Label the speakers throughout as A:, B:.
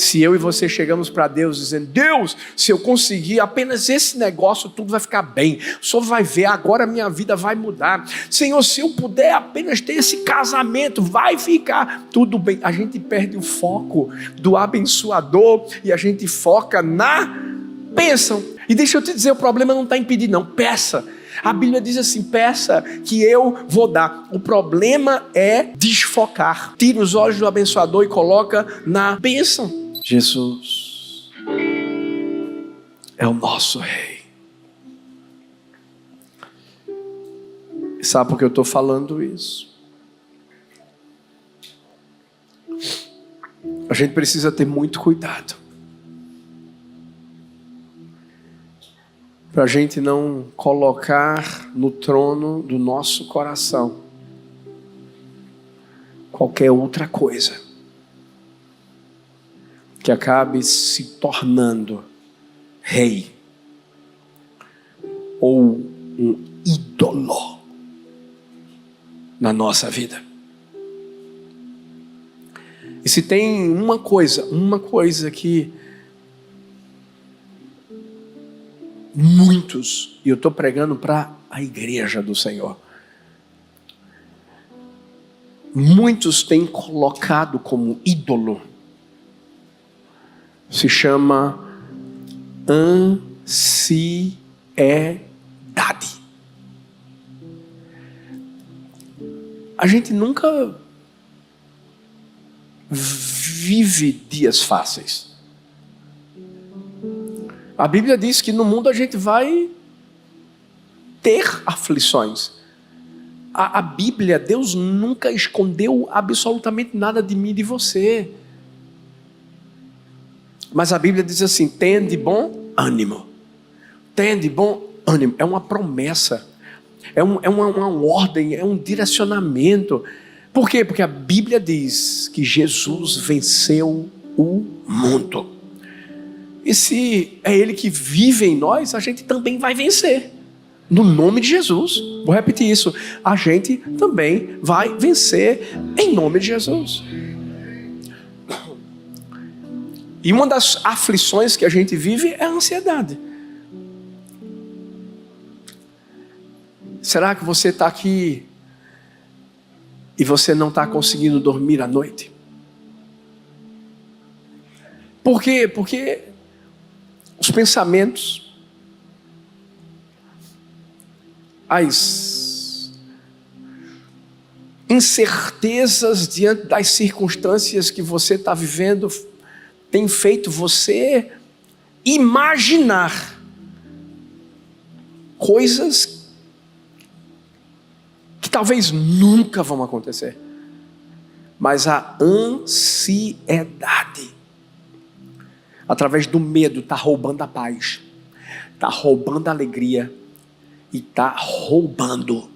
A: Se eu e você chegamos para Deus dizendo: Deus, se eu conseguir apenas esse negócio, tudo vai ficar bem. O Senhor vai ver, agora a minha vida vai mudar. Senhor, se eu puder apenas ter esse casamento, vai ficar tudo bem. A gente perde o foco do abençoador e a gente foca na bênção. E deixa eu te dizer, o problema não está em pedir não, peça. A Bíblia diz assim: peça que eu vou dar. O problema é desfocar. Tira os olhos do abençoador e coloca na bênção. Jesus é o nosso Rei. Sabe por que eu estou falando isso? A gente precisa ter muito cuidado para a gente não colocar no trono do nosso coração qualquer outra coisa que acabe se tornando rei ou um ídolo na nossa vida. E se tem uma coisa que muitos, e eu estou pregando para a igreja do Senhor, muitos têm colocado como ídolo, se chama ansiedade. A gente nunca vive dias fáceis. A Bíblia diz que no mundo a gente vai ter aflições. A Bíblia, Deus nunca escondeu absolutamente nada de mim e de você. Mas a Bíblia diz assim: tende bom ânimo. Tende bom ânimo. É uma promessa. É uma ordem, é um direcionamento. Por quê? Porque a Bíblia diz que Jesus venceu o mundo. E se é Ele que vive em nós, a gente também vai vencer. No nome de Jesus. Vou repetir isso. A gente também vai vencer em nome de Jesus. E uma das aflições que a gente vive é a ansiedade. Será que você está aqui e você não está conseguindo dormir à noite? Por quê? Porque os pensamentos, as incertezas diante das circunstâncias que você está vivendo tem feito você imaginar coisas que talvez nunca vão acontecer. Mas a ansiedade, através do medo, está roubando a paz, está roubando a alegria e está roubando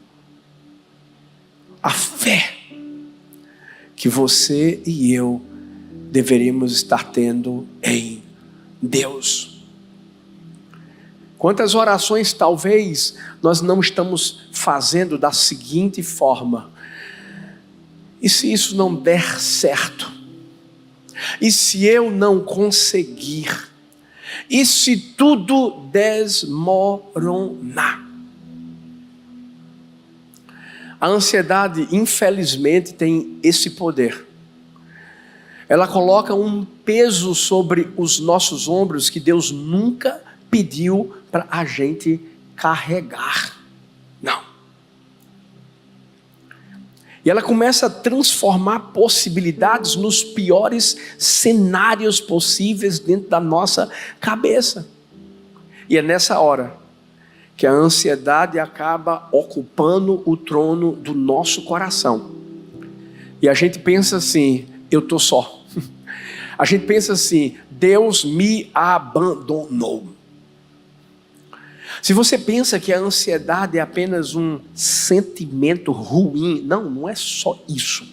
A: a fé que você e eu deveríamos estar tendo em Deus. Quantas orações talvez nós não estamos fazendo da seguinte forma: e se isso não der certo? E se eu não conseguir? E se tudo desmoronar? A ansiedade, infelizmente, tem esse poder. Ela coloca um peso sobre os nossos ombros que Deus nunca pediu para a gente carregar. Não. E ela começa a transformar possibilidades nos piores cenários possíveis dentro da nossa cabeça. E é nessa hora que a ansiedade acaba ocupando o trono do nosso coração. E a gente pensa assim: eu estou só. A gente pensa assim: Deus me abandonou. Se você pensa que a ansiedade é apenas um sentimento ruim, não é só isso.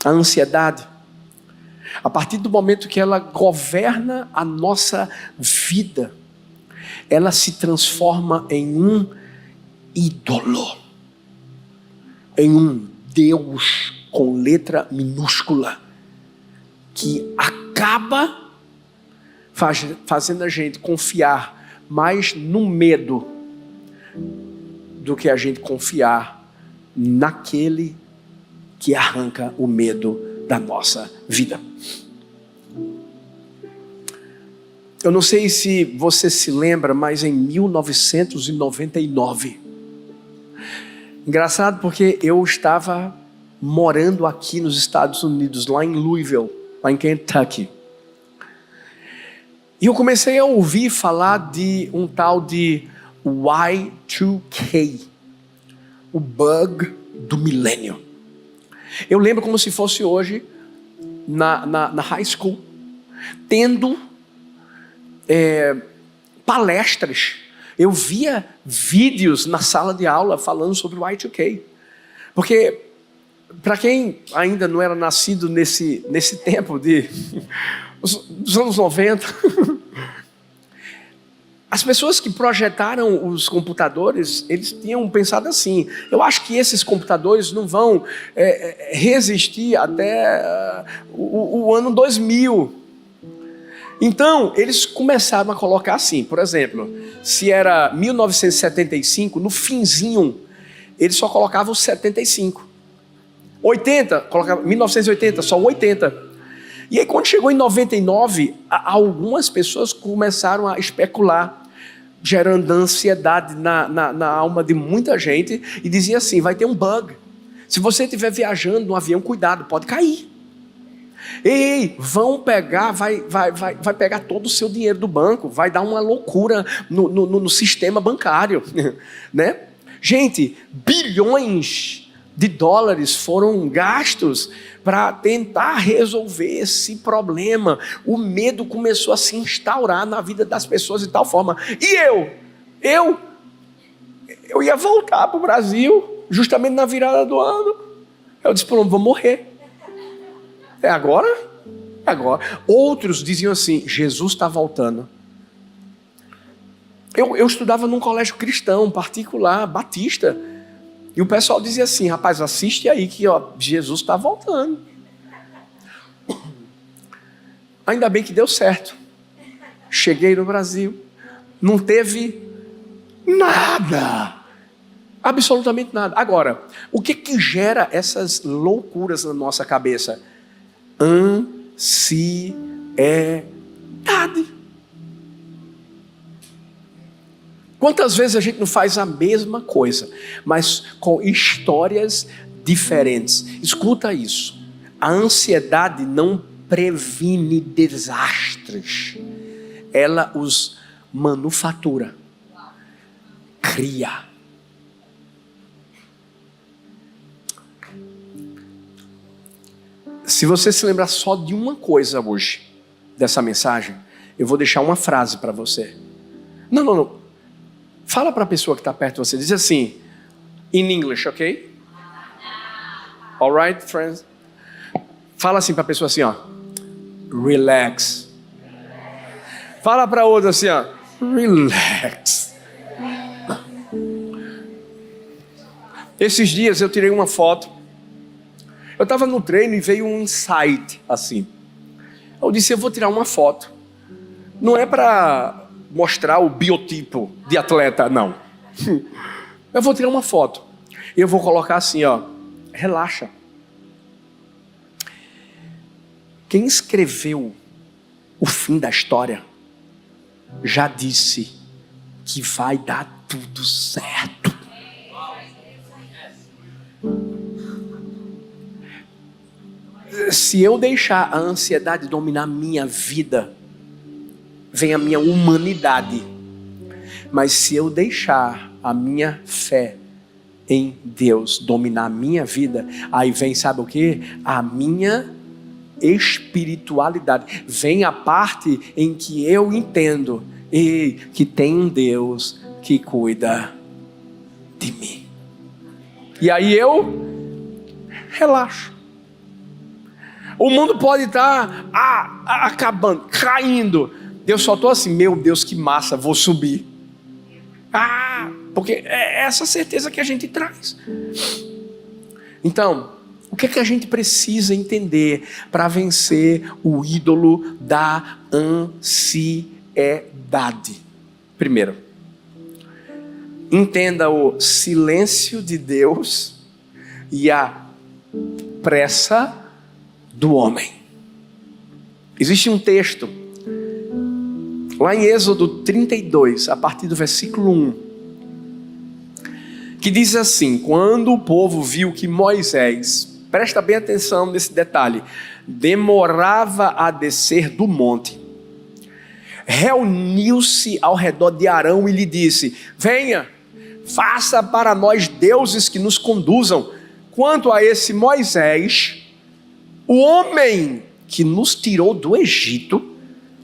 A: A ansiedade, a partir do momento que ela governa a nossa vida, ela se transforma em um ídolo, em um Deus com letra minúscula, que acaba acaba fazendo a gente confiar mais no medo do que a gente confiar naquele que arranca o medo da nossa vida. Eu não sei se você se lembra, mas em 1999, engraçado porque eu estava morando aqui nos Estados Unidos, lá em Louisville, lá em Kentucky. E eu comecei a ouvir falar de um tal de Y2K, o bug do milênio. Eu lembro como se fosse hoje, na high school, tendo palestras. Eu via vídeos na sala de aula falando sobre o Y2K. Porque, para quem ainda não era nascido nesse tempo dos anos 90, as pessoas que projetaram os computadores, eles tinham pensado assim: eu acho que esses computadores não vão resistir até o ano 2000. Então, eles começaram a colocar assim, por exemplo, se era 1975, no finzinho, eles só colocavam 75. 80, colocava 1980, só 80. E aí, quando chegou em 99, algumas pessoas começaram a especular, gerando ansiedade na alma de muita gente, e dizia assim: vai ter um bug. Se você estiver viajando no avião, cuidado, pode cair. Ei, vão pegar, vai pegar todo o seu dinheiro do banco, vai dar uma loucura no sistema bancário, né? Gente, bilhões de dólares foram gastos para tentar resolver esse problema. O medo começou a se instaurar na vida das pessoas de tal forma. E eu ia voltar para o Brasil justamente na virada do ano. Eu disse: pronto, vou morrer. É agora? É agora. Outros diziam assim: Jesus está voltando. Eu estudava num colégio cristão, particular, batista. E o pessoal dizia assim: rapaz, assiste aí que Jesus está voltando. Ainda bem que deu certo. Cheguei no Brasil. Não teve nada. Absolutamente nada. Agora, o que gera essas loucuras na nossa cabeça? Ansiedade. Quantas vezes a gente não faz a mesma coisa, mas com histórias diferentes? Escuta isso. A ansiedade não previne desastres. Ela os manufatura. Cria. Se você se lembrar só de uma coisa hoje, dessa mensagem, eu vou deixar uma frase para você. Não. Fala para a pessoa que está perto de você. Diz assim, in English, ok? Alright, friends? Fala assim para a pessoa assim, ó. Relax. Fala para outra assim, ó. Relax. Esses dias eu tirei uma foto. Eu estava no treino e veio um insight assim. Eu disse: eu vou tirar uma foto. Não é para mostrar o biotipo de atleta, não. Eu vou tirar uma foto. E eu vou colocar assim, ó. Relaxa. Quem escreveu o fim da história já disse que vai dar tudo certo. Se eu deixar a ansiedade dominar minha vida, vem a minha humanidade. Mas se eu deixar a minha fé em Deus dominar a minha vida, aí vem, sabe o que? A minha espiritualidade. Vem a parte em que eu entendo que tem um Deus que cuida de mim. E aí eu relaxo. O mundo pode estar acabando, caindo. Eu só estou assim: meu Deus, que massa, vou subir. Porque é essa certeza que a gente traz. Então, O que é que a gente precisa entender para vencer o ídolo da ansiedade? Primeiro, entenda o silêncio de Deus e a pressa do homem. Existe um texto lá em Êxodo 32, a partir do versículo 1, que diz assim: quando o povo viu que Moisés, presta bem atenção nesse detalhe, demorava a descer do monte, reuniu-se ao redor de Arão e lhe disse: venha, faça para nós deuses que nos conduzam. Quanto a esse Moisés, o homem que nos tirou do Egito,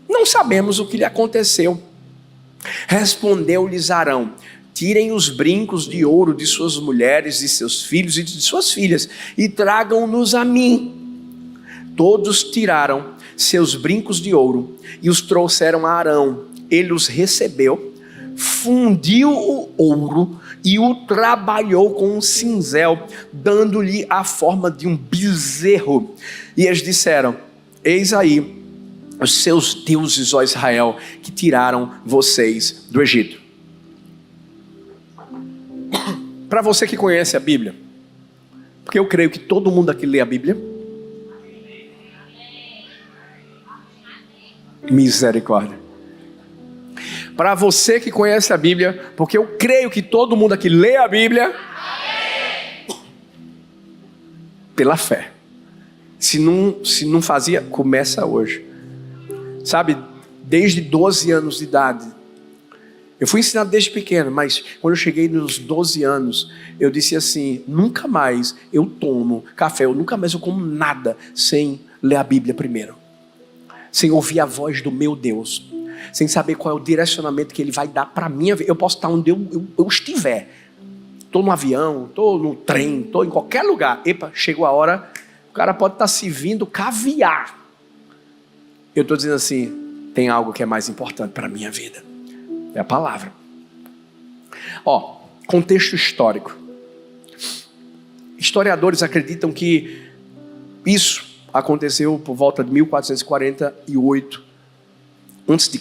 A: não sabemos o que lhe aconteceu. Respondeu-lhes Arão: tirem os brincos de ouro de suas mulheres, de seus filhos e de suas filhas, e tragam-nos a mim. Todos tiraram seus brincos de ouro e os trouxeram a Arão. Ele os recebeu, fundiu o ouro e o trabalhou com um cinzel, dando-lhe a forma de um bezerro. E eles disseram: eis aí os seus deuses, ó Israel, que tiraram vocês do Egito. Para você que conhece a Bíblia, porque eu creio que todo mundo aqui lê a Bíblia. Misericórdia. Para você que conhece a Bíblia, porque eu creio que todo mundo aqui lê a Bíblia. Pela fé. Se não fazia, começa hoje. Sabe, desde 12 anos de idade, eu fui ensinado desde pequeno, mas quando eu cheguei nos 12 anos, eu disse assim: nunca mais eu tomo café, nunca mais eu como nada sem ler a Bíblia primeiro, sem ouvir a voz do meu Deus, sem saber qual é o direcionamento que Ele vai dar para a minha vida. Eu posso estar onde eu estiver, estou no avião, estou no trem, estou em qualquer lugar. Epa, chegou a hora, o cara pode estar servindo caviar. Eu estou dizendo assim: tem algo que é mais importante para a minha vida. É a palavra. Contexto histórico. Historiadores acreditam que isso aconteceu por volta de 1448 a.C.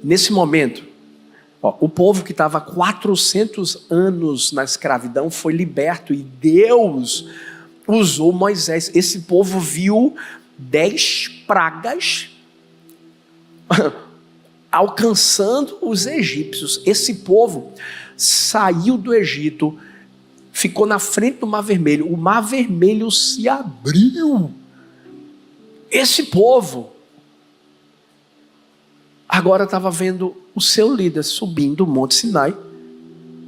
A: Nesse momento, o povo que estava 400 anos na escravidão foi liberto e Deus usou Moisés. Esse povo viu 10 pragas alcançando os egípcios. Esse povo saiu do Egito, ficou na frente do Mar Vermelho. O Mar Vermelho se abriu. Esse povo agora estava vendo o seu líder subindo o Monte Sinai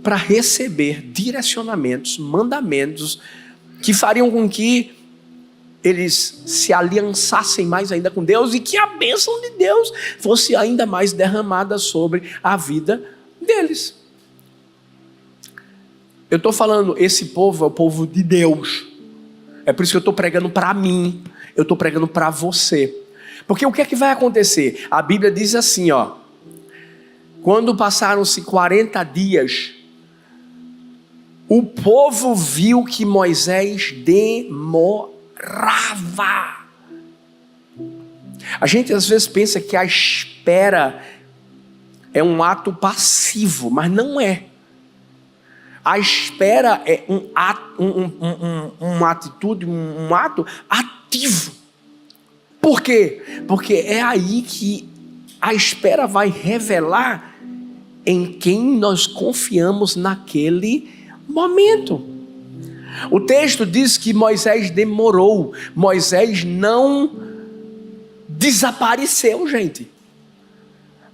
A: para receber direcionamentos, mandamentos que fariam com que eles se aliançassem mais ainda com Deus e que a bênção de Deus fosse ainda mais derramada sobre a vida deles. Eu estou falando, esse povo é o povo de Deus. É por isso que eu estou pregando para mim, eu estou pregando para você. Porque o que é que vai acontecer? A Bíblia diz assim, quando passaram-se 40 dias, o povo viu que Moisés demorava. A gente às vezes pensa que a espera é um ato passivo, mas não é. A espera é uma atitude, um ato ativo. Por quê? Porque é aí que a espera vai revelar em quem nós confiamos naquele momento. O texto diz que Moisés demorou. Moisés não desapareceu, gente.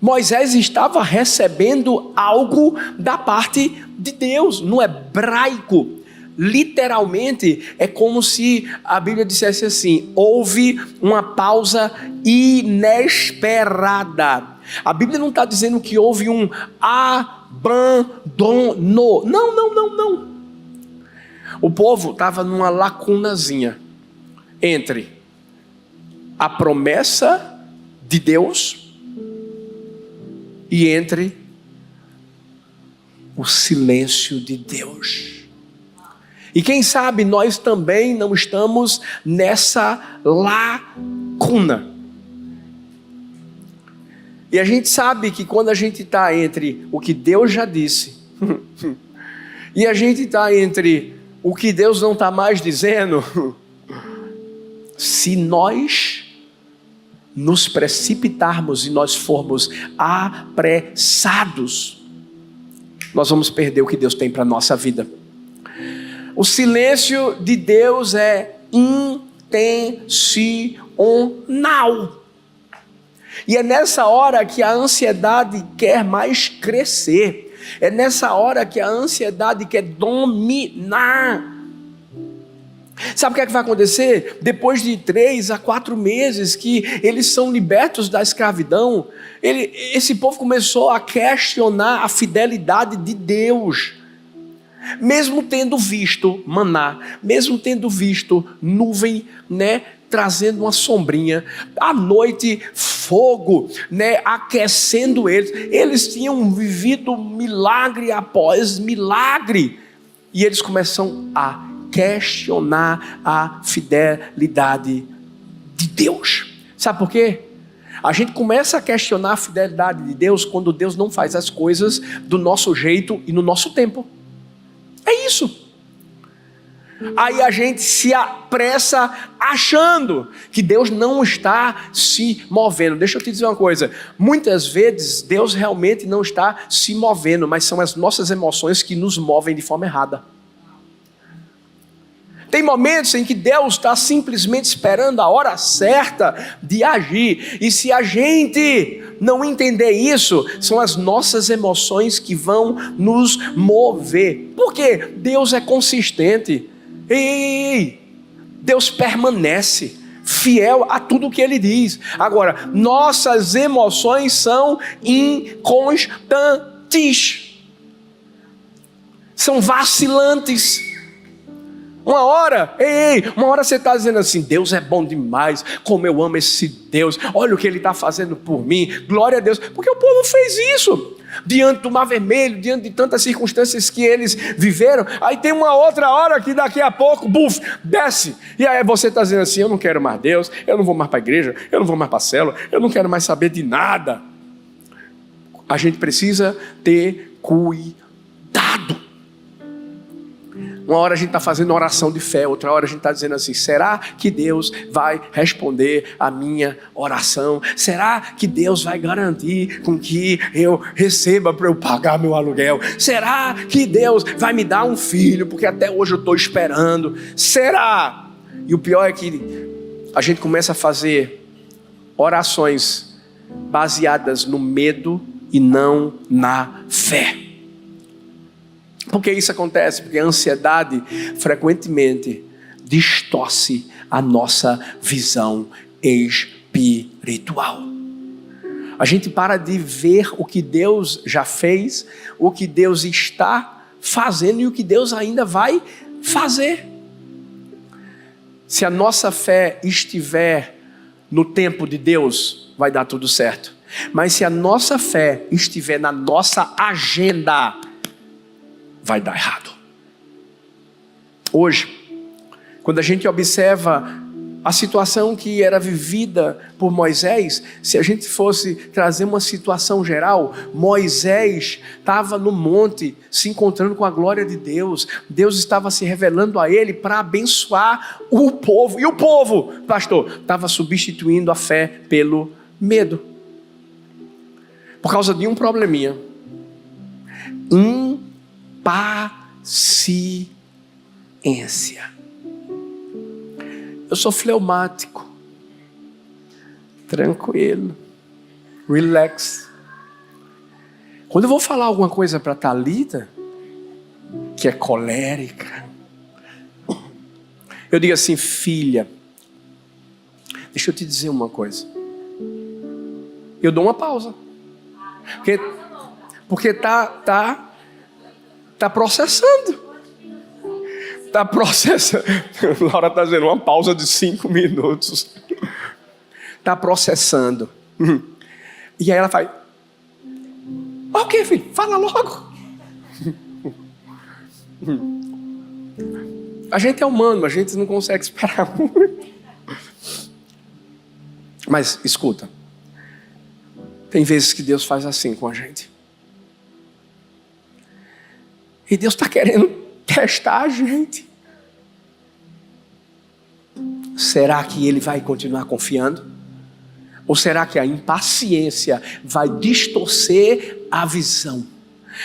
A: Moisés estava recebendo algo da parte de Deus. No hebraico, literalmente, é como se a Bíblia dissesse assim: houve uma pausa inesperada. A Bíblia não está dizendo que houve um abandono. Não. O povo estava numa lacunazinha entre a promessa de Deus e entre o silêncio de Deus. E quem sabe nós também não estamos nessa lacuna. E a gente sabe que quando a gente está entre o que Deus já disse e a gente está entre o que Deus não está mais dizendo, se nós nos precipitarmos e nós formos apressados, nós vamos perder o que Deus tem para a nossa vida. O silêncio de Deus é intencional. E é nessa hora que a ansiedade quer mais crescer. É nessa hora que a ansiedade quer dominar. Sabe o que é que vai acontecer? Depois de 3 a 4 meses que eles são libertos da escravidão, esse povo começou a questionar a fidelidade de Deus. Mesmo tendo visto maná, mesmo tendo visto nuvem, trazendo uma sombrinha, à noite fogo, aquecendo eles tinham vivido milagre após milagre, e eles começam a questionar a fidelidade de Deus. Sabe por quê? A gente começa a questionar a fidelidade de Deus quando Deus não faz as coisas do nosso jeito e no nosso tempo. É isso. Aí a gente se apressa achando que Deus não está se movendo. Deixa eu te dizer uma coisa. Muitas vezes Deus realmente não está se movendo, mas são as nossas emoções que nos movem de forma errada. Tem momentos em que Deus está simplesmente esperando a hora certa de agir. E se a gente não entender isso, são as nossas emoções que vão nos mover. Por quê? Deus é consistente. Deus permanece fiel a tudo o que Ele diz. Agora, nossas emoções são inconstantes. São vacilantes. Uma hora você está dizendo assim: Deus é bom demais, como eu amo esse Deus, olha o que Ele está fazendo por mim, glória a Deus, porque o povo fez isso, diante do mar vermelho, diante de tantas circunstâncias que eles viveram. Aí tem uma outra hora que daqui a pouco, desce, e aí você está dizendo assim: eu não quero mais Deus, eu não vou mais para a igreja, eu não vou mais para a célula, eu não quero mais saber de nada. A gente precisa ter cuidado. Uma hora a gente está fazendo oração de fé, outra hora a gente está dizendo assim: será que Deus vai responder a minha oração? Será que Deus vai garantir com que eu receba para eu pagar meu aluguel? Será que Deus vai me dar um filho? Porque até hoje eu estou esperando. Será? E o pior é que a gente começa a fazer orações baseadas no medo e não na fé. Por que isso acontece? Porque a ansiedade frequentemente distorce a nossa visão espiritual. A gente para de ver o que Deus já fez, o que Deus está fazendo e o que Deus ainda vai fazer. Se a nossa fé estiver no tempo de Deus, vai dar tudo certo. Mas se a nossa fé estiver na nossa agenda, vai dar errado. Hoje, quando a gente observa a situação que era vivida por Moisés, se a gente fosse trazer uma situação geral, Moisés estava no monte se encontrando com a glória de Deus. Deus estava se revelando a ele para abençoar o povo. E o povo, pastor, estava substituindo a fé pelo medo. Por causa de um probleminha. Paciência. Eu sou fleumático, tranquilo, relax. Quando eu vou falar alguma coisa para Thalita, que é colérica, eu digo assim: filha, deixa eu te dizer uma coisa. Eu dou uma pausa, porque tá processando. Está processando. Laura está dizendo uma pausa de 5 minutos. Está processando. E aí ela faz: ok, filho, fala logo. A gente é humano, a gente não consegue esperar muito. Mas escuta, tem vezes que Deus faz assim com a gente. E Deus está querendo testar a gente. Será que Ele vai continuar confiando? Ou será que a impaciência vai distorcer a visão?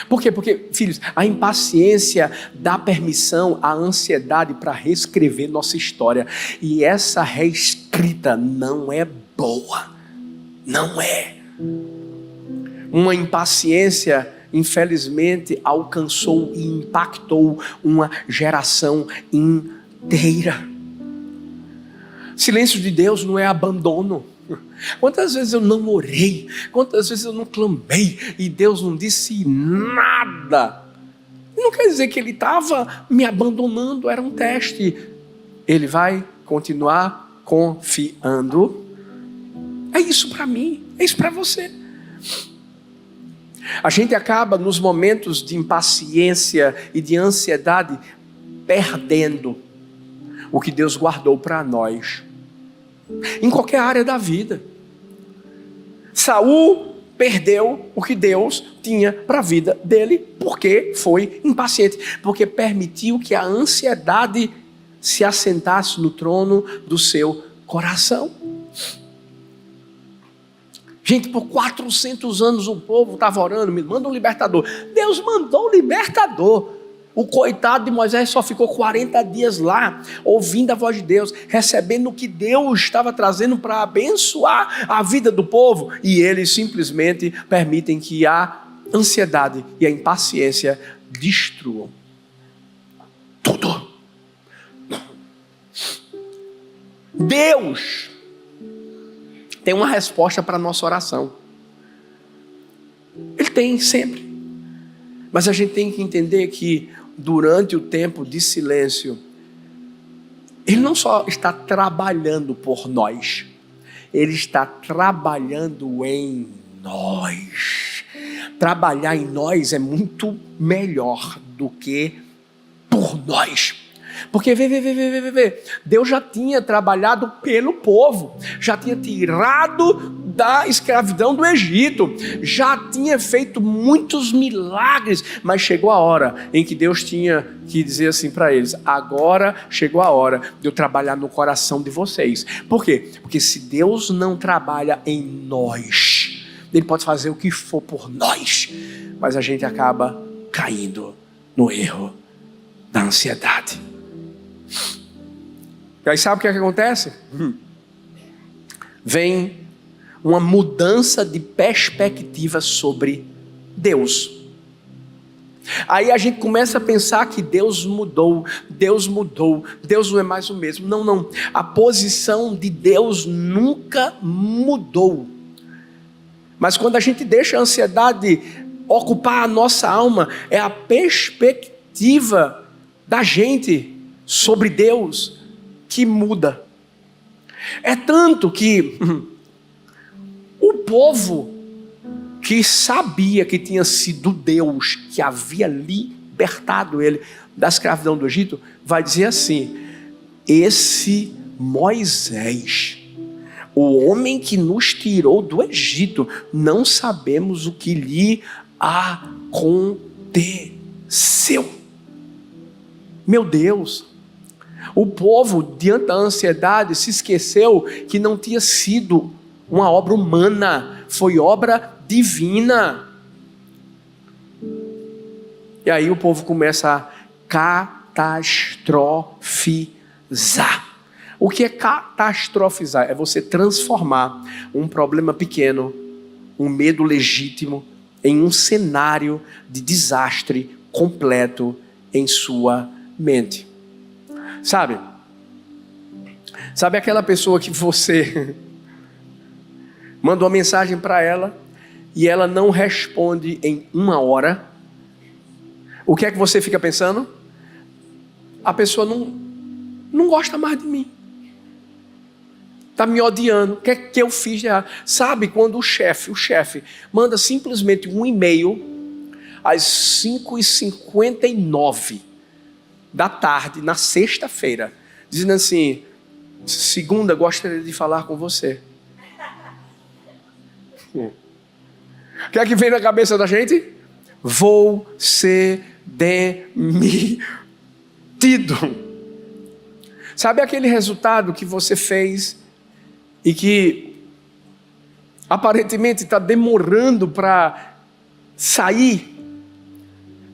A: Por quê? Porque, filhos, a impaciência dá permissão à ansiedade para reescrever nossa história. E essa reescrita não é boa. Não é. Uma impaciência, infelizmente, alcançou e impactou uma geração inteira. Silêncio de Deus não é abandono. Quantas vezes eu não orei, quantas vezes eu não clamei e Deus não disse nada. Não quer dizer que Ele estava me abandonando, era um teste. Ele vai continuar confiando. É isso para mim, é isso para você. A gente acaba nos momentos de impaciência e de ansiedade perdendo o que Deus guardou para nós. Em qualquer área da vida. Saul perdeu o que Deus tinha para a vida dele, porque foi impaciente, porque permitiu que a ansiedade se assentasse no trono do seu coração. Gente, por 400 anos o povo estava orando, me manda um libertador. Deus mandou um libertador. O coitado de Moisés só ficou 40 dias lá, ouvindo a voz de Deus, recebendo o que Deus estava trazendo para abençoar a vida do povo. E eles simplesmente permitem que a ansiedade e a impaciência destruam tudo. Deus tem uma resposta para a nossa oração. Ele tem sempre. Mas a gente tem que entender que durante o tempo de silêncio, Ele não só está trabalhando por nós, Ele está trabalhando em nós. Trabalhar em nós é muito melhor do que por nós. Porque Deus já tinha trabalhado pelo povo, já tinha tirado da escravidão do Egito, já tinha feito muitos milagres, mas chegou a hora em que Deus tinha que dizer assim para eles: agora chegou a hora de eu trabalhar no coração de vocês. Por quê? Porque se Deus não trabalha em nós, Ele pode fazer o que for por nós, mas a gente acaba caindo no erro da ansiedade. E aí sabe o que é que acontece? Vem uma mudança de perspectiva sobre Deus. Aí a gente começa a pensar que Deus mudou, Deus não é mais o mesmo. Não. A posição de Deus nunca mudou. Mas quando a gente deixa a ansiedade ocupar a nossa alma, é a perspectiva da gente sobre Deus que muda. É tanto que o povo que sabia que tinha sido Deus que havia libertado ele da escravidão do Egito, vai dizer assim: esse Moisés, o homem que nos tirou do Egito, não sabemos o que lhe aconteceu. Meu Deus, o povo, diante da ansiedade, se esqueceu que não tinha sido uma obra humana, foi obra divina. E aí o povo começa a catastrofizar. O que é catastrofizar? É você transformar um problema pequeno, um medo legítimo, em um cenário de desastre completo em sua mente. Sabe aquela pessoa que você manda uma mensagem para ela e ela não responde em 1 hora? O que é que você fica pensando? A pessoa não gosta mais de mim, está me odiando. O que é que eu fiz de errado? Sabe quando o chefe manda simplesmente um e-mail às 5h59 da tarde, na sexta-feira, dizendo assim: segunda, gostaria de falar com você. O que é que vem na cabeça da gente? Vou ser demitido. Sabe aquele resultado que você fez e que aparentemente está demorando para sair?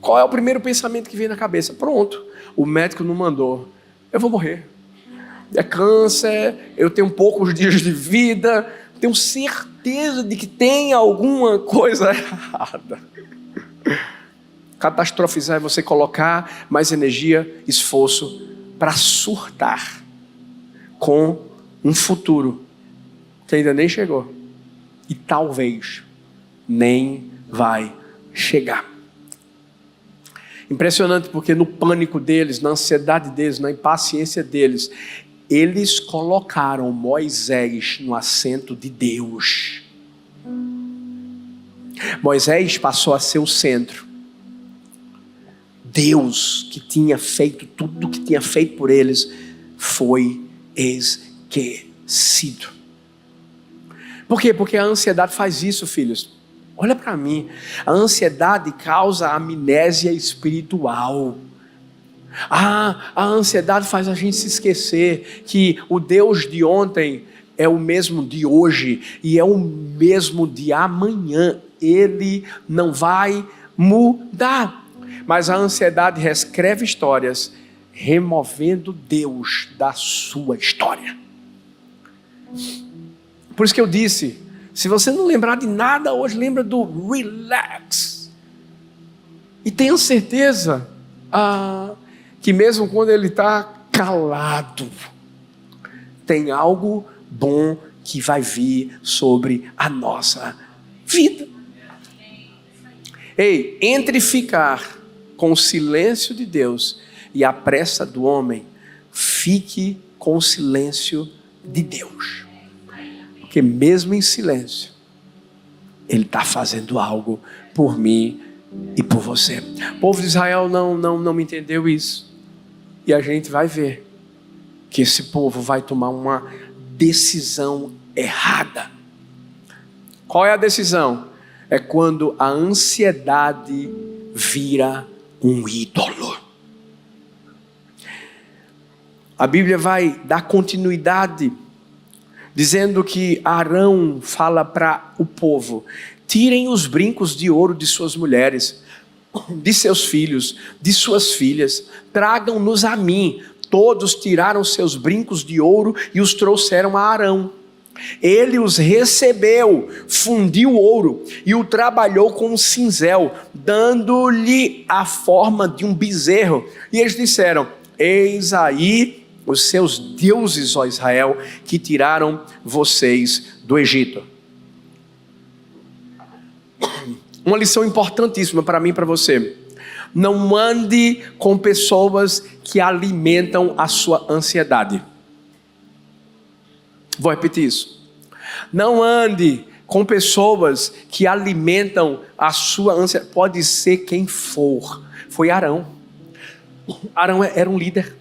A: Qual é o primeiro pensamento que vem na cabeça? Pronto, o médico não mandou, eu vou morrer. É câncer, eu tenho poucos dias de vida, tenho certeza de que tem alguma coisa errada. Catastrofizar é você colocar mais energia, esforço para surtar com um futuro que ainda nem chegou e talvez nem vai chegar. Impressionante, porque no pânico deles, na ansiedade deles, na impaciência deles, eles colocaram Moisés no assento de Deus. Moisés passou a ser o centro. Deus, que tinha feito tudo o que tinha feito por eles, foi esquecido. Por quê? Porque a ansiedade faz isso, filhos. Olha para mim. A ansiedade causa amnésia espiritual. A ansiedade faz a gente se esquecer que o Deus de ontem é o mesmo de hoje e é o mesmo de amanhã. Ele não vai mudar. Mas a ansiedade reescreve histórias, removendo Deus da sua história. Por isso que eu disse, se você não lembrar de nada hoje, lembra do relax. E tenha certeza que mesmo quando ele está calado, tem algo bom que vai vir sobre a nossa vida. Ei, entre ficar com o silêncio de Deus e a pressa do homem, fique com o silêncio de Deus. Porque mesmo em silêncio, Ele está fazendo algo por mim e por você. O povo de Israel não me entendeu isso. E a gente vai ver que esse povo vai tomar uma decisão errada. Qual é a decisão? É quando a ansiedade vira um ídolo. A Bíblia vai dar continuidade, dizendo que Arão fala para o povo: tirem os brincos de ouro de suas mulheres, de seus filhos, de suas filhas, tragam-nos a mim. Todos tiraram seus brincos de ouro e os trouxeram a Arão. Ele os recebeu, fundiu o ouro e o trabalhou com um cinzel, dando-lhe a forma de um bezerro. E eles disseram: eis aí os seus deuses, ó Israel, que tiraram vocês do Egito. Uma lição importantíssima para mim e para você: não ande com pessoas que alimentam a sua ansiedade. Vou repetir isso. Não ande com pessoas que alimentam a sua ansiedade. Pode ser quem for. Foi Arão. Arão era um líder.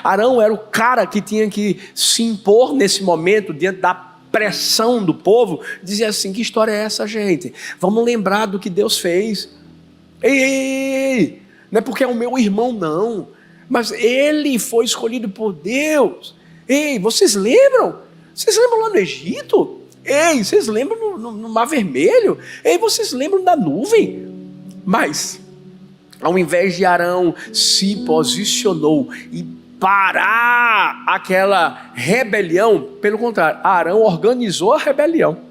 A: Arão era o cara que tinha que se impor nesse momento diante da pressão do povo. Dizer assim: que história é essa, gente? Vamos lembrar do que Deus fez. Ei, não é porque é o meu irmão, não. Mas ele foi escolhido por Deus. Ei, vocês lembram? Vocês lembram lá no Egito? Ei, vocês lembram no Mar Vermelho? Ei, vocês lembram da nuvem? Mas, ao invés de Arão se posicionou e parar aquela rebelião, pelo contrário, Arão organizou a rebelião.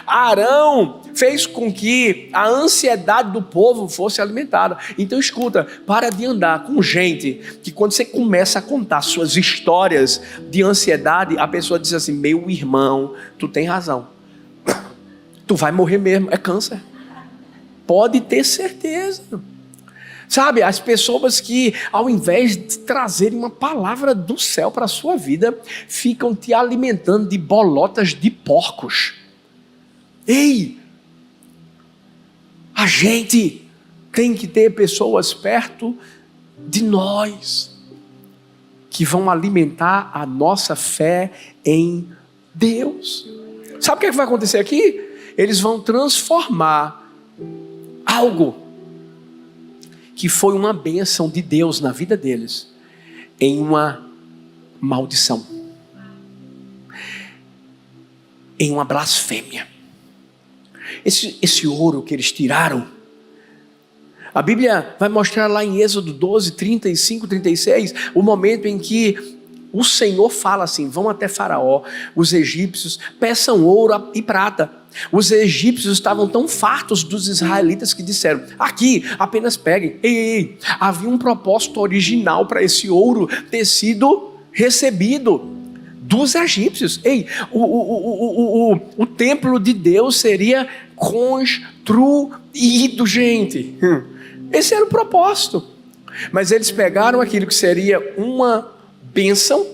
A: Arão fez com que a ansiedade do povo fosse alimentada. Então escuta, para de andar com gente que quando você começa a contar suas histórias de ansiedade, a pessoa diz assim: meu irmão, tu tem razão, tu vai morrer mesmo, é câncer, pode ter certeza. Sabe, as pessoas que ao invés de trazerem uma palavra do céu para a sua vida, ficam te alimentando de bolotas de porcos. Ei, a gente tem que ter pessoas perto de nós que vão alimentar a nossa fé em Deus. Sabe o que é que vai acontecer aqui? Eles vão transformar algo que foi uma bênção de Deus na vida deles em uma maldição, em uma blasfêmia. Esse ouro que eles tiraram, a Bíblia vai mostrar lá em Êxodo 12, 35, 36, o momento em que o Senhor fala assim: vão até Faraó, os egípcios, peçam ouro e prata. Os egípcios estavam tão fartos dos israelitas que disseram: aqui, apenas peguem. Ei, havia um propósito original para esse ouro ter sido recebido dos egípcios. Ei, o templo de Deus seria construído, gente. Esse era o propósito. Mas eles pegaram aquilo que seria uma bênção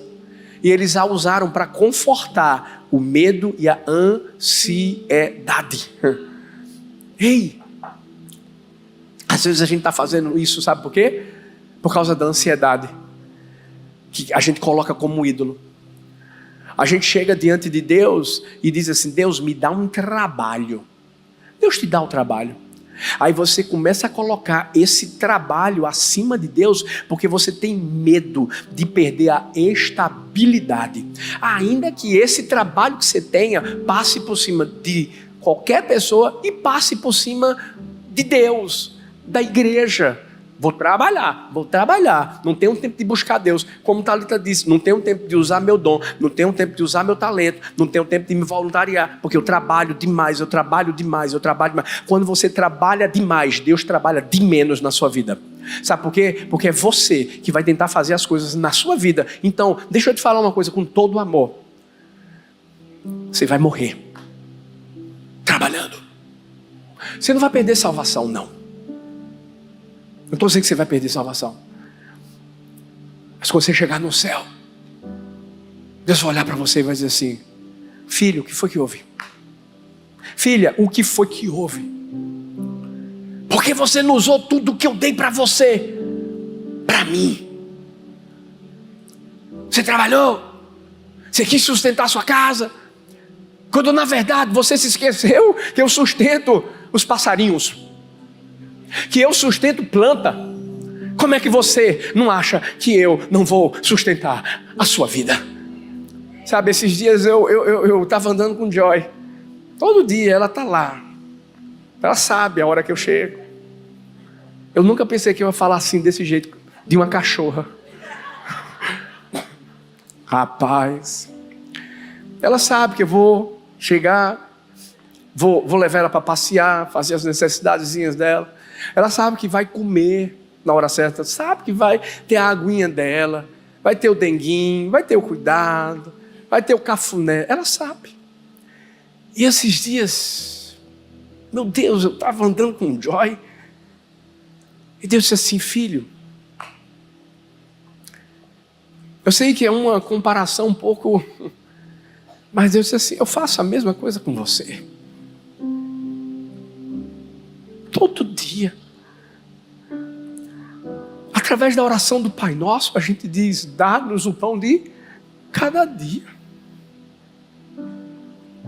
A: e eles a usaram para confortar o medo e a ansiedade. Ei, às vezes a gente está fazendo isso, sabe por quê? Por causa da ansiedade que a gente coloca como ídolo. A gente chega diante de Deus e diz assim: Deus, me dá um trabalho. Deus te dá o trabalho. Aí você começa a colocar esse trabalho acima de Deus, porque você tem medo de perder a estabilidade. Ainda que esse trabalho que você tenha passe por cima de qualquer pessoa e passe por cima de Deus, da igreja. Vou trabalhar, não tenho tempo de buscar Deus. Como Thalita disse, não tenho tempo de usar meu dom, não tenho tempo de usar meu talento, não tenho tempo de me voluntariar, porque eu trabalho demais. Quando você trabalha demais, Deus trabalha de menos na sua vida. Sabe por quê? Porque é você que vai tentar fazer as coisas na sua vida. Então, deixa eu te falar uma coisa com todo amor. Você vai morrer trabalhando. Você não vai perder salvação, não. Eu não estou dizendo que você vai perder salvação. Mas quando você chegar no céu, Deus vai olhar para você e vai dizer assim: filho, o que foi que houve? Filha, o que foi que houve? Porque você não usou tudo que eu dei para você, para mim. Você trabalhou, você quis sustentar a sua casa, quando na verdade você se esqueceu que eu sustento os passarinhos, que eu sustento planta. Como é que você não acha que eu não vou sustentar a sua vida? Sabe, esses dias eu estava andando com Joy. Todo dia ela está lá. Ela sabe a hora que eu chego. Eu nunca pensei que eu ia falar assim, desse jeito, de uma cachorra. Rapaz, ela sabe que eu vou chegar, vou levar ela para passear, fazer as necessidadezinhas dela. Ela sabe que vai comer na hora certa, sabe que vai ter a aguinha dela, vai ter o denguinho, vai ter o cuidado, vai ter o cafuné. Ela sabe. E esses dias, meu Deus, eu estava andando com o Joy e Deus disse assim: filho, eu sei que é uma comparação um pouco, mas Deus disse assim: eu faço a mesma coisa com você. Todo dia, através da oração do Pai Nosso, a gente diz: dá-nos o pão de cada dia.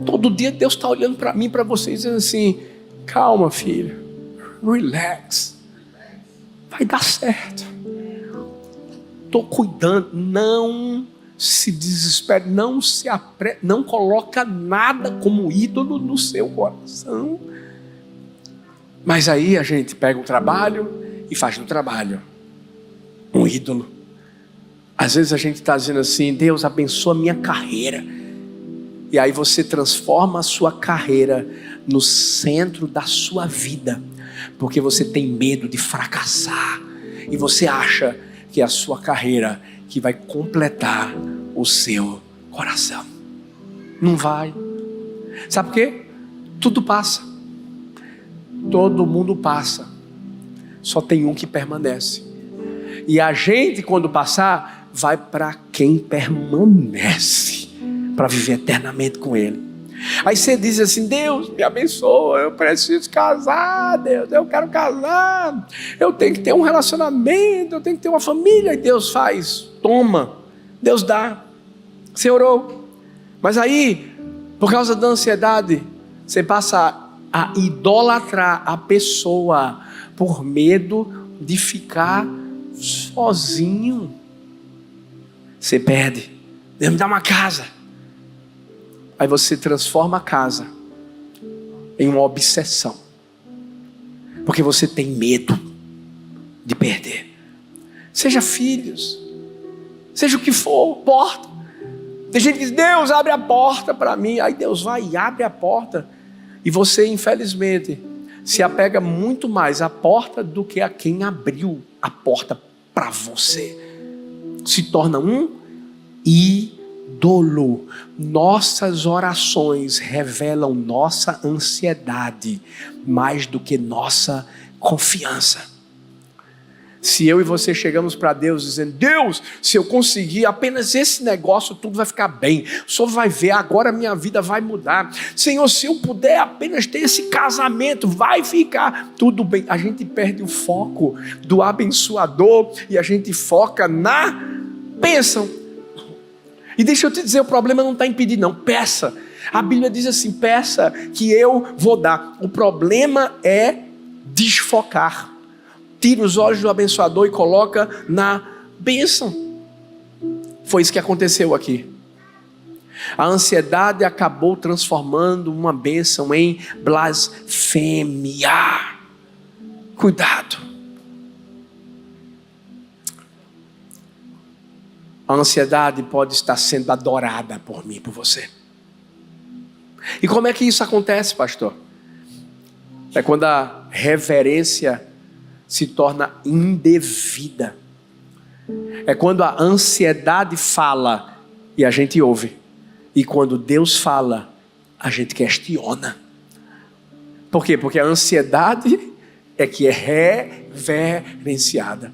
A: Todo dia Deus está olhando para mim, para vocês, dizendo assim: calma, filho, relax, vai dar certo. Estou cuidando, não se desespere, não coloca nada como ídolo no seu coração. Mas aí a gente pega o trabalho e faz do trabalho um ídolo. Às vezes a gente está dizendo assim: Deus abençoa a minha carreira. E aí você transforma a sua carreira no centro da sua vida, porque você tem medo de fracassar. E você acha que é a sua carreira que vai completar o seu coração. Não vai. Sabe por quê? Tudo passa. Todo mundo passa, só tem um que permanece. E a gente, quando passar, vai para quem permanece, para viver eternamente com Ele. Aí você diz assim: Deus, me abençoa, eu preciso casar, Deus, eu quero casar, eu tenho que ter um relacionamento, eu tenho que ter uma família. E Deus faz, toma, Deus dá. Você orou, mas aí, por causa da ansiedade, você passa a idolatrar a pessoa por medo de ficar sozinho. Você pede: Deus, me dá uma casa. Aí você transforma a casa em uma obsessão, porque você tem medo de perder. Seja filhos, seja o que for, porta. Tem gente que diz: Deus, abre a porta para mim. Aí Deus vai e abre a porta, e você, infelizmente, se apega muito mais à porta do que a quem abriu a porta para você. Se torna um ídolo. Nossas orações revelam nossa ansiedade mais do que nossa confiança. Se eu e você chegamos para Deus dizendo: Deus, se eu conseguir apenas esse negócio, tudo vai ficar bem. O Senhor vai ver, agora minha vida vai mudar. Senhor, se eu puder apenas ter esse casamento, vai ficar tudo bem. A gente perde o foco do abençoador e a gente foca na bênção. E deixa eu te dizer, o problema não está em pedir não, peça. A Bíblia diz assim: peça que eu vou dar. O problema é desfocar. Tira os olhos do abençoador e coloca na bênção. Foi isso que aconteceu aqui. A ansiedade acabou transformando uma bênção em blasfêmia. Cuidado. A ansiedade pode estar sendo adorada por mim, por você. E como é que isso acontece, pastor? É quando a reverência se torna indevida. É quando a ansiedade fala e a gente ouve. E quando Deus fala, a gente questiona. Por quê? Porque a ansiedade é que é reverenciada.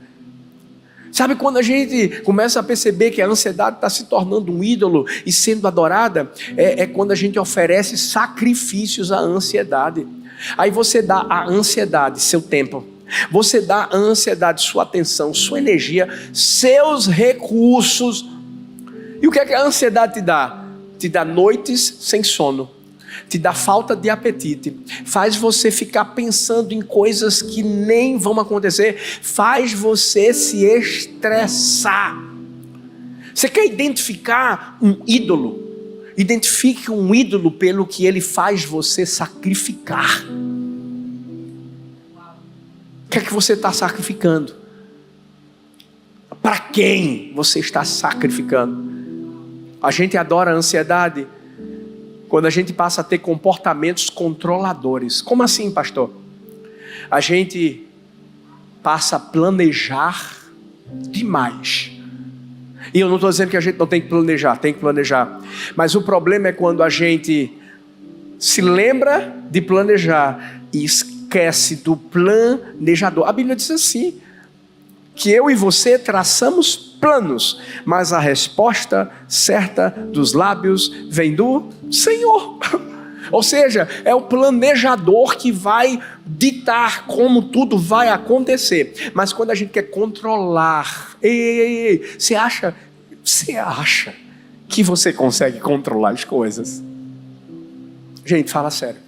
A: Sabe quando a gente começa a perceber que a ansiedade está se tornando um ídolo e sendo adorada? É quando a gente oferece sacrifícios à ansiedade. Aí você dá à ansiedade seu tempo. Você dá à ansiedade sua atenção, sua energia, seus recursos. E o que é que a ansiedade te dá? Te dá noites sem sono. Te dá falta de apetite, faz você ficar pensando em coisas que nem vão acontecer, faz você se estressar. Você quer identificar um ídolo? Identifique um ídolo pelo que ele faz você sacrificar. O que é que você está sacrificando? Para quem você está sacrificando? A gente adora a ansiedade quando a gente passa a ter comportamentos controladores. Como assim, pastor? A gente passa a planejar demais. E eu não estou dizendo que a gente não tem que planejar, tem que planejar. Mas o problema é quando a gente se lembra de planejar e esquece do planejador. A Bíblia diz assim, que eu e você traçamos planos, mas a resposta certa dos lábios vem do Senhor. Ou seja, é o planejador que vai ditar como tudo vai acontecer. Mas quando a gente quer controlar, você acha que você consegue controlar as coisas? Gente, fala sério.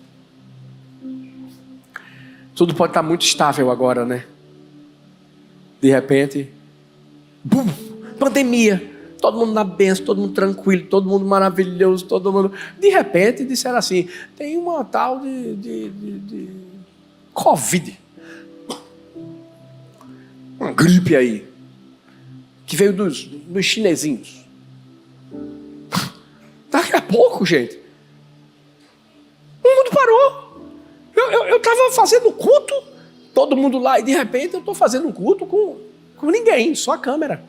A: Tudo pode estar muito estável agora, né? De repente, bum, pandemia, todo mundo na bênção, todo mundo tranquilo, todo mundo maravilhoso, todo mundo... De repente disseram assim, tem uma tal de Covid, uma gripe aí, que veio dos chinesinhos. Daqui a pouco, gente, o mundo parou. Eu estava fazendo culto, todo mundo lá, e de repente eu estou fazendo um culto com ninguém, só a câmera.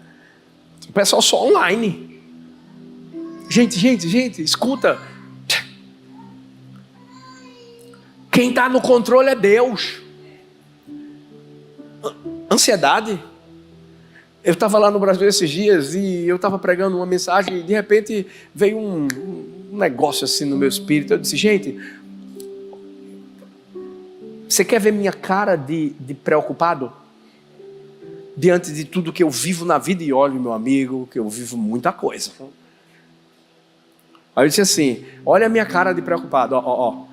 A: O pessoal só online. Gente, escuta. Quem está no controle é Deus. Ansiedade. Eu estava lá no Brasil esses dias e eu estava pregando uma mensagem e de repente veio um negócio assim no meu espírito. Eu disse, gente, você quer ver minha cara de preocupado? Diante de tudo que eu vivo na vida, e olha, meu amigo, que eu vivo muita coisa. Aí eu disse assim, olha a minha cara de preocupado, ó.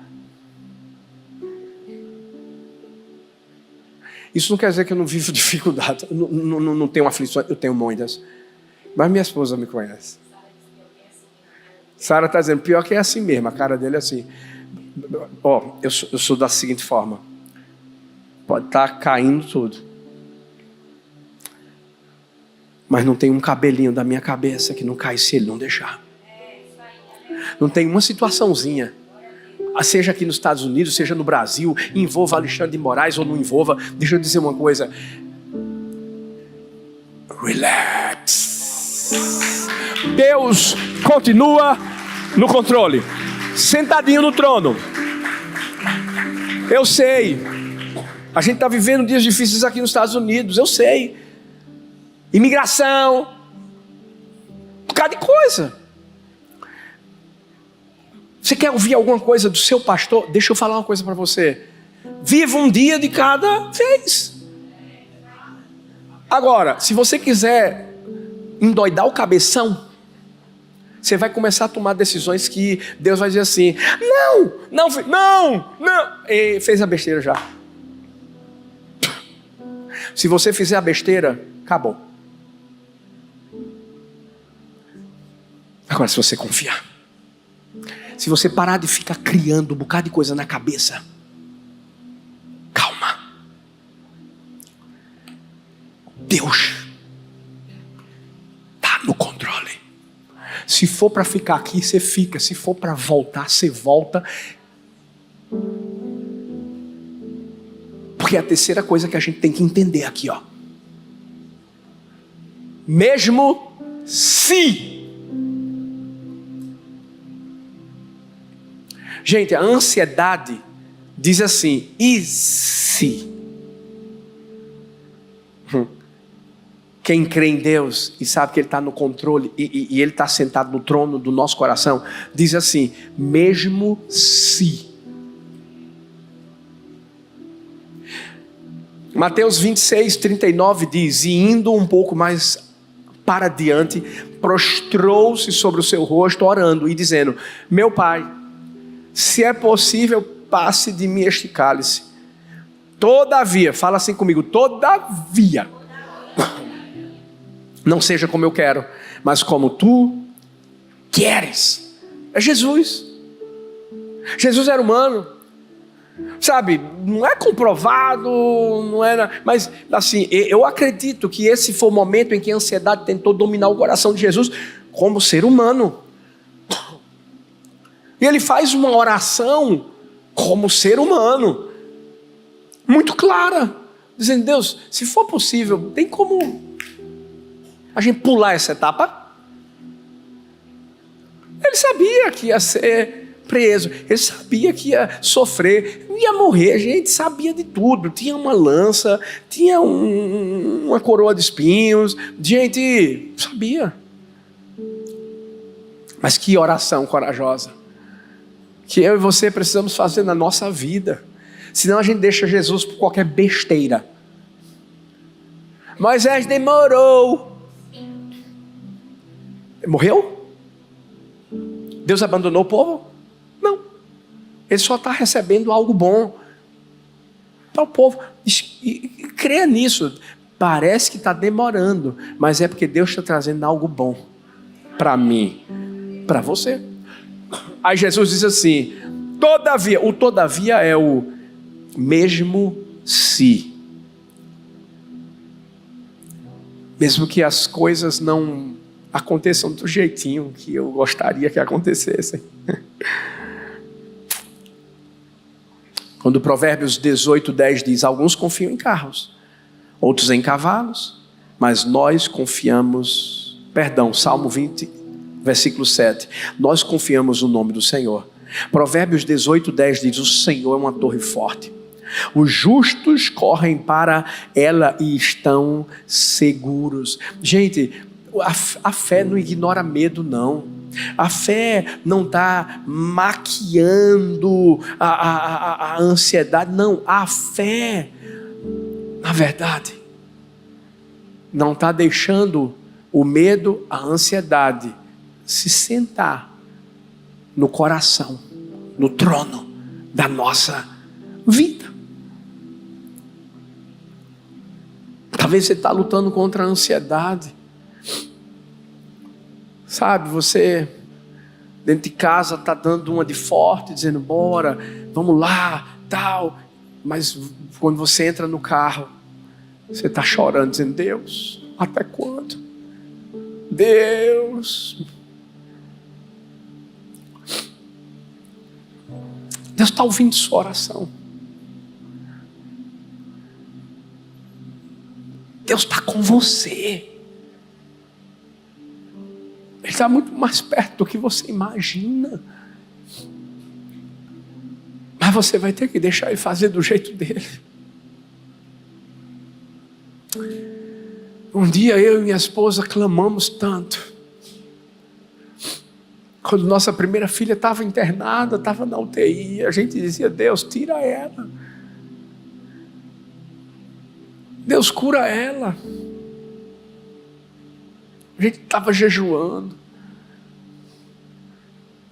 A: Isso não quer dizer que eu não vivo dificuldade, não tenho aflições, eu tenho muitas. Mas minha esposa me conhece. Sara está dizendo, pior que é assim mesmo, a cara dele é assim. Eu sou da seguinte forma, pode estar caindo tudo, mas não tem um cabelinho da minha cabeça que não cai se ele não deixar. Não tem uma situaçãozinha, seja aqui nos Estados Unidos, seja no Brasil, envolva Alexandre de Moraes ou não envolva. Deixa eu dizer uma coisa, relax. Deus continua no controle, sentadinho no trono. Eu sei, a gente está vivendo dias difíceis aqui nos Estados Unidos, eu sei, imigração, um bocado de coisa. Você quer ouvir alguma coisa do seu pastor? Deixa eu falar uma coisa para você. Viva um dia de cada vez. Agora, se você quiser endoidar o cabeção, você vai começar a tomar decisões que Deus vai dizer assim, não, e fez a besteira já. Se você fizer a besteira, acabou. Agora, se você confiar, se você parar de ficar criando um bocado de coisa na cabeça, calma. Deus está no controle. Se for para ficar aqui, você fica. Se for para voltar, você volta. Porque é a terceira coisa que a gente tem que entender aqui, ó. Mesmo se... Gente, a ansiedade diz assim, e se? Quem crê em Deus e sabe que Ele está no controle e Ele está sentado no trono do nosso coração, diz assim, mesmo se. Mateus 26, 39 diz, e indo um pouco mais para diante, prostrou-se sobre o seu rosto, orando e dizendo, meu Pai, se é possível, passe de mim este cálice. Todavia, fala assim comigo, todavia, não seja como eu quero, mas como tu queres. É Jesus. Jesus era humano. Sabe, não é comprovado, não era, mas assim, eu acredito que esse foi o momento em que a ansiedade tentou dominar o coração de Jesus como ser humano. E ele faz uma oração como ser humano, muito clara, dizendo, Deus, se for possível, tem como a gente pular essa etapa? Ele sabia que ia ser preso, ele sabia que ia sofrer, ia morrer, a gente sabia de tudo, tinha uma lança, tinha uma coroa de espinhos, gente, sabia. Mas que oração corajosa que eu e você precisamos fazer na nossa vida, senão a gente deixa Jesus por qualquer besteira. Moisés demorou, morreu? Deus abandonou o povo? Não, Ele só está recebendo algo bom para o povo, e creia nisso. Parece que está demorando, mas é porque Deus está trazendo algo bom para mim, para você. Aí Jesus diz assim, todavia, o todavia é o mesmo se. Mesmo que as coisas não aconteçam do jeitinho que eu gostaria que acontecessem. Quando Provérbios 18:10 diz, alguns confiam em carros, outros em cavalos, mas nós confiamos, Salmo 20, versículo 7, nós confiamos no nome do Senhor. Provérbios 18:10 diz, o Senhor é uma torre forte, Os justos correm para ela e estão seguros. Gente, a fé não ignora medo, não. A fé não está maquiando a ansiedade, não. A fé, na verdade, não está deixando o medo, a ansiedade se sentar no coração, no trono da nossa vida. Talvez você está lutando contra a ansiedade. Sabe, você dentro de casa está dando uma de forte, dizendo, bora, vamos lá, tal. Mas quando você entra no carro, você está chorando, dizendo, Deus, até quando? Deus está ouvindo sua oração. Deus está com você. Ele está muito mais perto do que você imagina. Mas você vai ter que deixar ele fazer do jeito dele. Um dia eu e minha esposa clamamos tanto. Quando nossa primeira filha estava internada, estava na UTI, a gente dizia, Deus, tira ela. Deus, cura ela. A gente estava jejuando.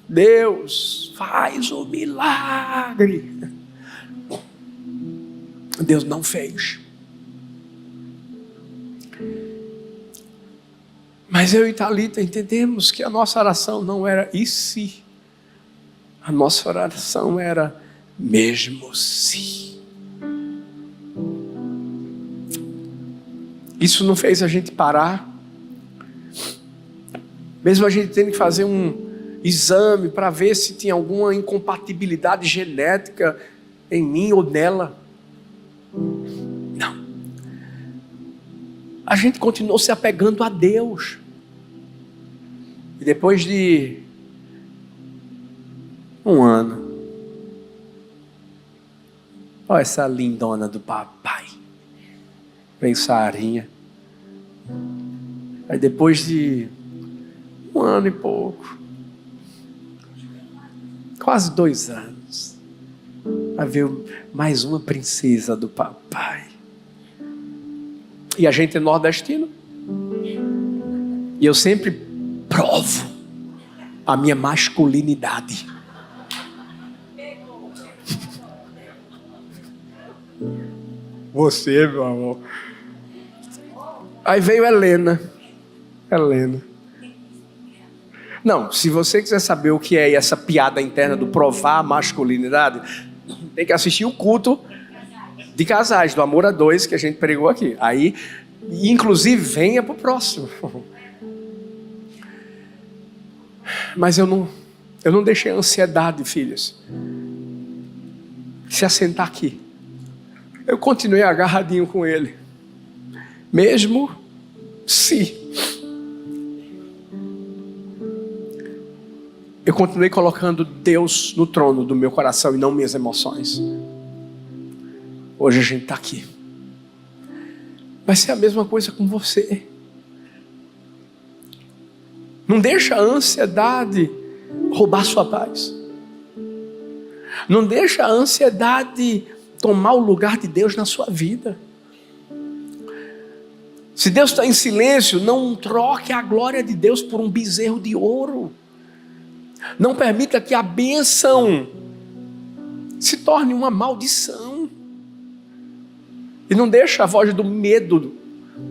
A: Deus, faz o milagre. Deus não fez. Mas eu e Thalita entendemos que a nossa oração não era e se. A nossa oração era mesmo se. Isso não fez a gente parar. Mesmo a gente tendo que fazer um exame para ver se tinha alguma incompatibilidade genética em mim ou nela. Não. A gente continuou se apegando a Deus. E depois de um ano, olha essa lindona do papai. Vem Sarinha. Aí depois de um ano e pouco, quase 2 anos, vai ver mais uma princesa do papai. E a gente é nordestino. E eu sempre provo a minha masculinidade. Você, meu amor. Aí veio Helena. Não, se você quiser saber o que é essa piada interna do provar a masculinidade, tem que assistir o culto de casais, do Amor a Dois, que a gente pregou aqui. Aí, inclusive, venha para o próximo. Mas eu não deixei a ansiedade, filhos, se assentar aqui. Eu continuei agarradinho com ele. Mesmo se eu continuei colocando Deus no trono do meu coração e não minhas emoções. Hoje a gente está aqui. Vai ser a mesma coisa com você. Não deixa a ansiedade roubar sua paz. Não deixa a ansiedade tomar o lugar de Deus na sua vida. Se Deus está em silêncio, não troque a glória de Deus por um bezerro de ouro. Não permita que a bênção se torne uma maldição. E não deixa a voz do medo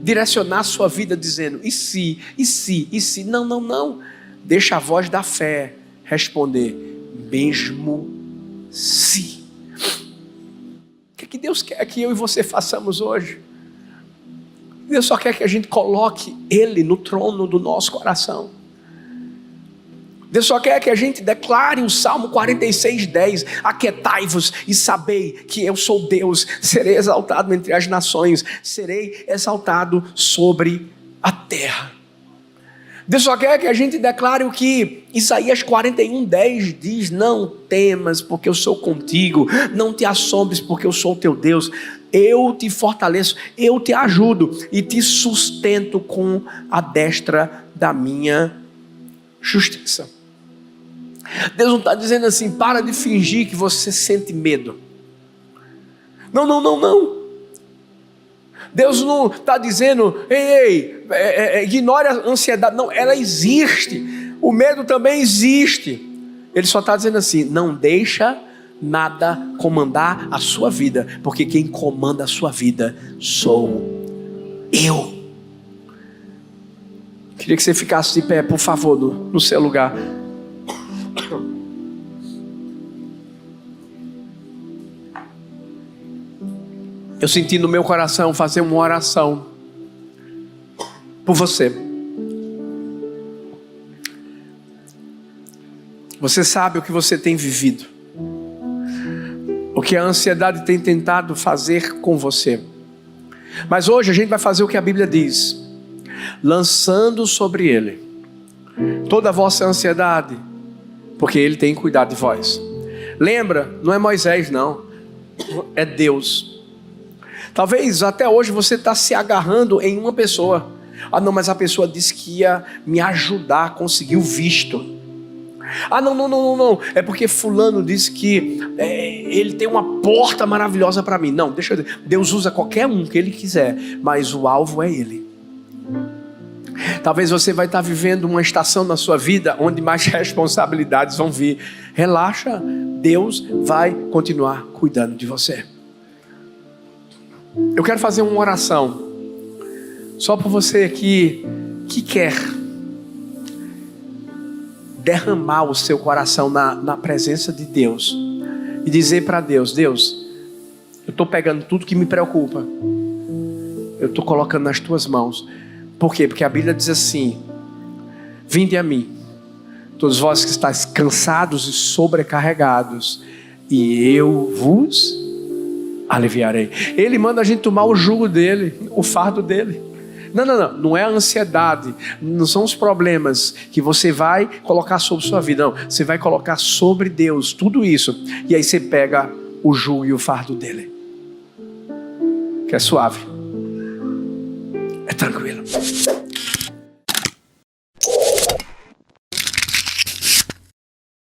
A: direcionar a sua vida dizendo, e se, e se, e se. Não, não, não. Deixa a voz da fé responder, mesmo se. O que Deus quer que eu e você façamos hoje? Deus só quer que a gente coloque Ele no trono do nosso coração. Deus só quer que a gente declare o Salmo 46:10. Aquietai-vos e sabei que eu sou Deus. Serei exaltado entre as nações. Serei exaltado sobre a terra. Deus só quer que a gente declare o que Isaías 41:10 diz: não temas, porque eu sou contigo, não te assombres, porque eu sou teu Deus, eu te fortaleço, eu te ajudo e te sustento com a destra da minha justiça. Deus não está dizendo assim: para de fingir que você sente medo. Não, não, não, não. Deus não está dizendo: ignore a ansiedade. Não, ela existe. O medo também existe. Ele só está dizendo assim: não deixa nada comandar a sua vida, porque quem comanda a sua vida sou eu. Queria que você ficasse de pé, por favor, no seu lugar. Eu senti no meu coração fazer uma oração por você. Você sabe o que você tem vivido, o que a ansiedade tem tentado fazer com você. Mas hoje a gente vai fazer o que a Bíblia diz: lançando sobre Ele toda a vossa ansiedade, porque Ele tem cuidado de vós. Lembra, não é Moisés não, é Deus. Talvez até hoje você está se agarrando em uma pessoa. Ah não, mas a pessoa disse que ia me ajudar a conseguir o visto. Ah não, é porque fulano disse que ele tem uma porta maravilhosa para mim. Não, deixa eu dizer, Deus usa qualquer um que Ele quiser, mas o alvo é Ele. Talvez você vai estar vivendo uma estação na sua vida onde mais responsabilidades vão vir. Relaxa, Deus vai continuar cuidando de você. Eu quero fazer uma oração só por você que quer derramar o seu coração na presença de Deus e dizer para Deus: Deus, eu estou pegando tudo que me preocupa, eu estou colocando nas tuas mãos. Por quê? Porque a Bíblia diz assim: vinde a mim, todos vós que estáis cansados e sobrecarregados, e eu vos aliviarei. Ele manda a gente tomar o jugo dele, o fardo dele. Não é a ansiedade, não são os problemas que você vai colocar sobre sua vida, não. Você vai colocar sobre Deus tudo isso, e aí você pega o jugo e o fardo dele, que é suave, é tranquilo.